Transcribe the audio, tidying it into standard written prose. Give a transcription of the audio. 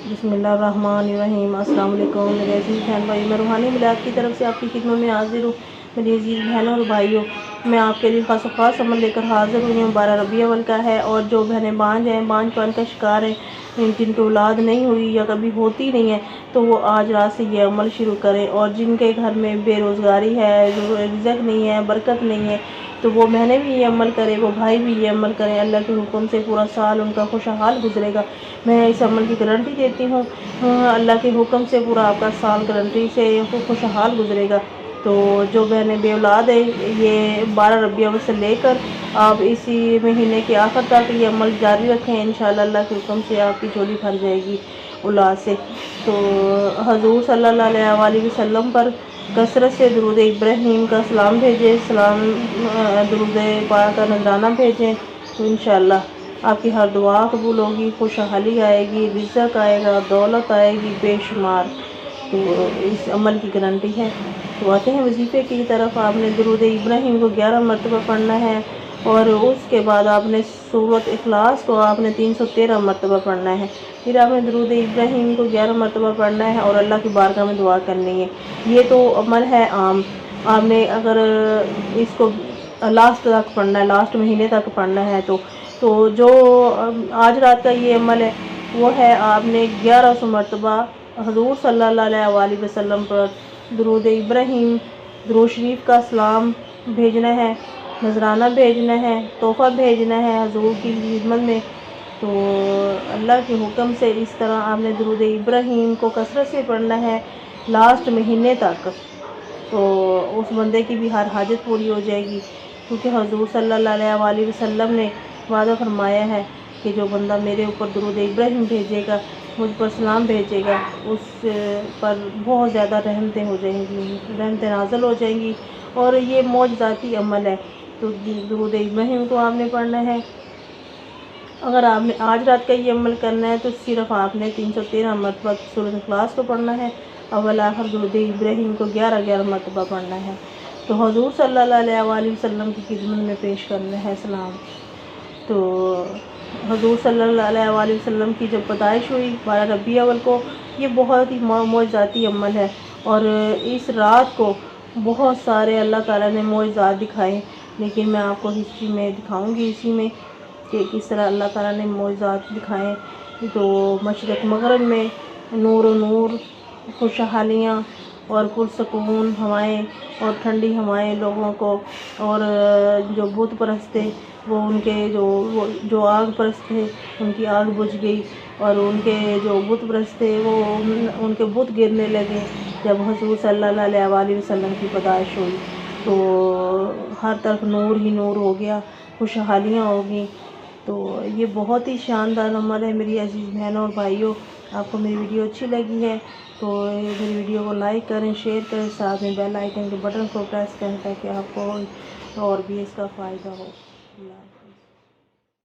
बिस्मिल्लाहिर्रहमानिर्रहीम। अस्सलाम वालेकुम मेरे अजीज़ बहन भाई, मैं रूहानी मिलाद की तरफ से आपकी खिदमत में हाजिर हूँ। मेरी अजीज़ बहनों और भाइयों, मैं आपके लिए ख़ास अमल लेकर हाजिर हुई हूँ। 12 रबीउल अव्वल का है और जो बहनें बांझ हैं, बांझपन का शिकार हैं, जिनकी औलाद नहीं हुई या कभी होती नहीं है, तो वो आज रात से ये अमल शुरू करें। और जिनके घर में बेरोज़गारी है, रिज़्क़ नहीं है, बरकत नहीं है, तो वो बहनें भी ये अमल करें, वो भाई भी ये अमल करें। अल्लाह के हुक्म से पूरा साल उनका खुशहाल गुजरेगा। मैं इस अमल की गारंटी देती हूँ। अल्लाह के हुक्म से पूरा आपका साल गारंटी से खुशहाल गुजरेगा। तो जो बहनें बेऔलाद है, ये 12 रबीउल अव्वल से लेकर आप इसी महीने के आखिर तक ये अमल जारी रखें। इंशाअल्लाह अल्लाह के हुक्म से आपकी झोली भर जाएगी औलाद से। तो हजूर सल्लल्लाहु अलैहि वसल्लम पर कसरत से दुरूद इब्राहीम का सलाम भेजें, दुरूद पाक का नजराना भेजें, तो इंशाअल्लाह आपकी हर दुआ कबूल होगी, खुशहाली आएगी, रिज़्क़ आएगा, दौलत आएगी बेशुमार। तो इस अमल की गारंटी है। तो आते हैं वजीफ़े की तरफ। आपने दुरूद इब्राहीम को 11 मरतबा पढ़ना है और उसके बाद आपने सूरत इखलास को आपने 313 मरतबा पढ़ना है। फिर आपने दुरूद इब्राहीम को 11 मरतबा पढ़ना है और अल्लाह की बारगाह में दुआ करनी है। ये तो अमल है आम। आपने अगर इसको लास्ट तक पढ़ना है, लास्ट महीने तक पढ़ना है, तो जो आज रात का ये अमल है, वो है आपने 1100 मरतबा हजूर सल्लल्लाहु अलैहि वसल्लम पर दुरूद इब्राहीम, दुरूद शरीफ का सलाम भेजना है, नजराना भेजना है, तोहफ़ा भेजना है हजूर की खिदमत में। तो अल्लाह के हुक्म से इस तरह आपने दुरूद इब्राहीम को कसरत से पढ़ना है लास्ट महीने तक। तो उस बंदे की भी हर हाजत पूरी हो जाएगी, क्योंकि हजूर सल्लल्लाहु अलैहि वसल्लम ने वादा फरमाया है कि जो बंदा मेरे ऊपर दुरूद इब्राहीम भेजेगा, मुझ पर सलाम भेजेगा, उस पर बहुत ज़्यादा रहमतें हो जाएंगी, रहमतें नाज़िल हो जाएंगी। और ये मौजज़ाती अमल है। तो दुरूद इब्राहीम को आपने पढ़ना है। अगर आपने आज रात का ये अमल करना है, तो सिर्फ आपने 313 मरतबा सूरत इखलास को पढ़ना है। अव्वल आखिर दुरूद इब्राहीम को 11-11 मरतबा पढ़ना है। तो हजूर सल्लल्लाहु अलैहि वसल्लम की खिदमत में पेश करना है सलाम। तो हजूर सल्लल्लाहु अलैहि वसल्लम की जब पैदाइश हुई 12 रबीउल अव्वल को, ये बहुत ही मौजज़ाती अमल है। और इस रात को बहुत सारे अल्लाह ताला ने मौजज़ात दिखाए, लेकिन मैं आपको हिस्ट्री में दिखाऊंगी इसी में कि किस तरह अल्लाह ताला ने मौजज़ात दिखाए। तो मशरिक़ मग़रिब में नूर खुशहालियाँ और पुरसकून हवाएं और ठंडी हवाएं लोगों को। और जो बुत परस्त थे, वो उनके जो आग परस्त थे, उनकी आग बुझ गई। और उनके जो बुत परस्त थे, वो उनके बुत गिरने लगे जब हजूर सल्लल्लाहु अलैहि वसल्लम की पैदाइश हुई। तो हर तरफ नूर ही नूर हो गया, खुशहालियाँ हो गई। तो ये बहुत ही शानदार अमल है मेरी अजीज़ बहनों और भाइयों। आपको मेरी वीडियो अच्छी लगी है तो मेरी वीडियो को लाइक करें, शेयर करें, साथ में बेल आइकन के बटन को प्रेस करें, ताकि आपको और भी इसका फ़ायदा हो।